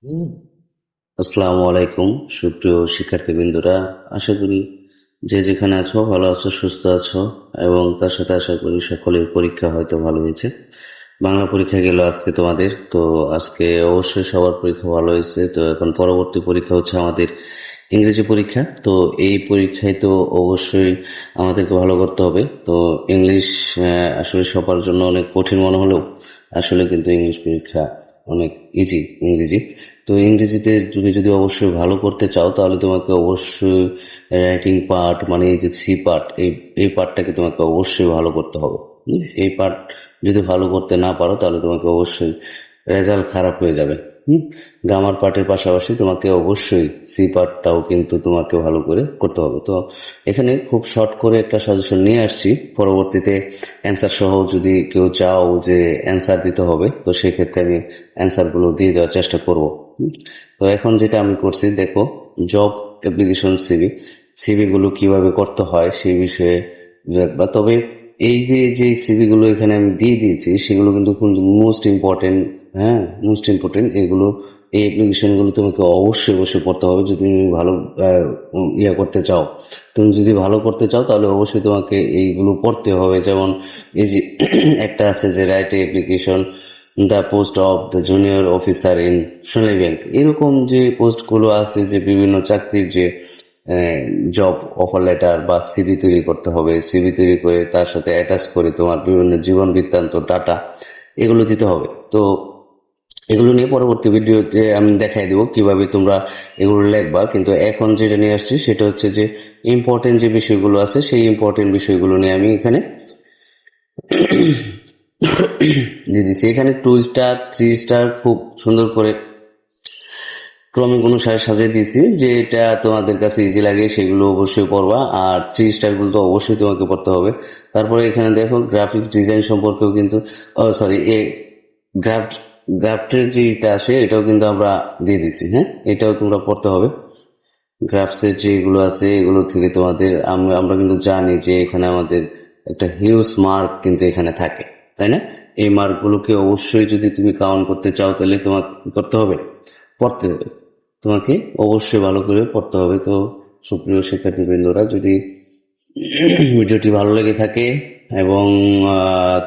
আসসালামু আলাইকুম সুপ্রিয় শিক্ষার্থীবৃন্দরা, আশা করি যে যেখানে আছো ভালো আছো, সুস্থ আছো এবং তার সাথে আশা করি সকলের পরীক্ষা হয়তো ভালো হয়েছে। বাংলা পরীক্ষা গেল আজকে তোমাদের, তো আজকে অবশ্যই সবার পরীক্ষা ভালো হয়েছে। তো এখন পরবর্তী পরীক্ষা হচ্ছে আমাদের ইংরেজি পরীক্ষা। তো এই পরীক্ষায় তো অবশ্যই আমাদেরকে ভালো করতে হবে। তো ইংলিশ আসলে সবার জন্য অনেক কঠিন মনে হলেও আসলে কিন্তু ইংলিশ পরীক্ষা অনেক ইজি ইংরেজি। তো ইংরেজিতে তুমি যদি অবশ্যই ভালো করতে চাও তাহলে তোমাকে অবশ্যই রাইটিং পার্ট, মানে এই যে সি পার্ট, এই পার্টটাকে তোমাকে অবশ্যই ভালো করতে হবে। এই পার্ট যদি ভালো করতে না পারো তাহলে তোমাকে অবশ্যই রেজাল্ট খারাপ হয়ে যাবে। গ্রামার পার্টের পাশাপাশি তোমাকে অবশ্যই সি পার্টটাও কিন্তু তোমাকে ভালো করে করতে হবে। তো এখানে খুব শর্ট করে একটা সাজেশন নিয়ে আসছি। পরবর্তীতে অ্যান্সার সহ যদি কেউ চাও যে অ্যান্সার দিতে হবে, তো সেক্ষেত্রে আমি অ্যান্সারগুলো দিয়ে দেওয়ার চেষ্টা করব। তো এখন যেটা আমি করছি, দেখো, জব অ্যাপ্লিকেশন সিভি গুলো কিভাবে করতে হয় সেই বিষয়ে দেখবা। তবে এই যে সিভি গুলো এখানে আমি দিয়ে দিয়েছি সেগুলো কিন্তু মোস্ট ইম্পর্টেন্ট। হ্যাঁ, মোস্ট ইম্পর্টেন্ট এগুলো। এই অ্যাপ্লিকেশন গুলো তোমাকে অবশ্যই অবশ্যই পড়তে হবে যদি তুমি ভালো করতে চাও। তুমি যদি ভালো করতে চাও তাহলে অবশ্যই তোমাকে এইগুলো পড়তে হবে। যেমন এই যে একটা আছে যে right application the post of the junior officer in Sonali bank, এরকম যে পোস্টগুলো আছে, যে বিভিন্ন চাকরির যে জব অফার লেটার বা সিভি তৈরি করতে হবে। সিভি তৈরি করে তার সাথে অ্যাটাচ করে তোমার বিভিন্ন জীবন বৃত্তান্ত ডাটা এগুলো দিতে হবে। তো এগুলো নিয়ে পরবর্তী ভিডিওতে আমি দেখাই দেবো কিভাবে তোমরা এগুলো লিখবা। কিন্তু এখন যেটা নিয়ে আসছি সেটা হচ্ছে যে ইম্পর্টেন্ট যে বিষয়গুলো আছে সেই ইম্পর্টেন্ট বিষয়গুলো নিয়ে আমি এখানে দিয়ে দিচ্ছি। এখানে 2 স্টার 3 স্টার খুব সুন্দর করে ক্রমিক অনুসারে সাজিয়ে দিয়েছি, যে এটা তোমাদের কাছে ইজি লাগে সেগুলো অবশ্যই পড়বা। আর 3 স্টার গুলো তো অবশ্যই তোমাকে পড়তে হবে। তারপরে এখানে দেখো গ্রাফিক্স ডিজাইন সম্পর্কেও কিন্তু, সরি, গ্রাফটের যেটা আছে এটাও কিন্তু আমরা দিয়ে দিছি। হ্যাঁ, এটাও তোমরা পড়তে হবে। গ্রাফসের যেগুলো আছে এগুলো থেকে তোমাদের আমরা কিন্তু জানি যে এখানে আমাদের একটা হিউজ মার্ক কিন্তু এখানে থাকে, তাই না? এই মার্কগুলোকে অবশ্যই যদি তুমি কাউন্ট করতে চাও তাহলে তোমাকে কি করতে হবে? পড়তে হবে। তোমাকে অবশ্যই ভালো করে পড়তে হবে। তো সুপ্রিয় শিক্ষার্থীবৃন্দরা, যদি ভিডিওটি ভালো লেগে থাকে এবং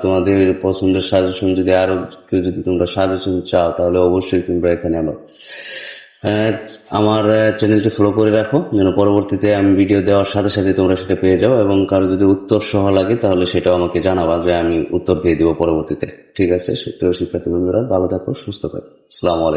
তোমাদের পছন্দের সাজেশন যদি আরো কেউ যদি তোমরা সাজেশন চাও তাহলে অবশ্যই তোমরা এখানে আমার চ্যানেলটি ফলো করে রাখো, যেন পরবর্তীতে আমি ভিডিও দেওয়ার সাথে সাথে তোমরা সেটা পেয়ে যাও। এবং কারো যদি উত্তর সহ লাগে তাহলে সেটাও আমাকে জানাবা, যে আমি উত্তর দিয়ে দিব পরবর্তীতে। ঠিক আছে, সুপ্রিয় শিক্ষার্থী বন্ধুরা, ভালো থাকো, সুস্থ থাকো। আসসালামু আলাইকুম।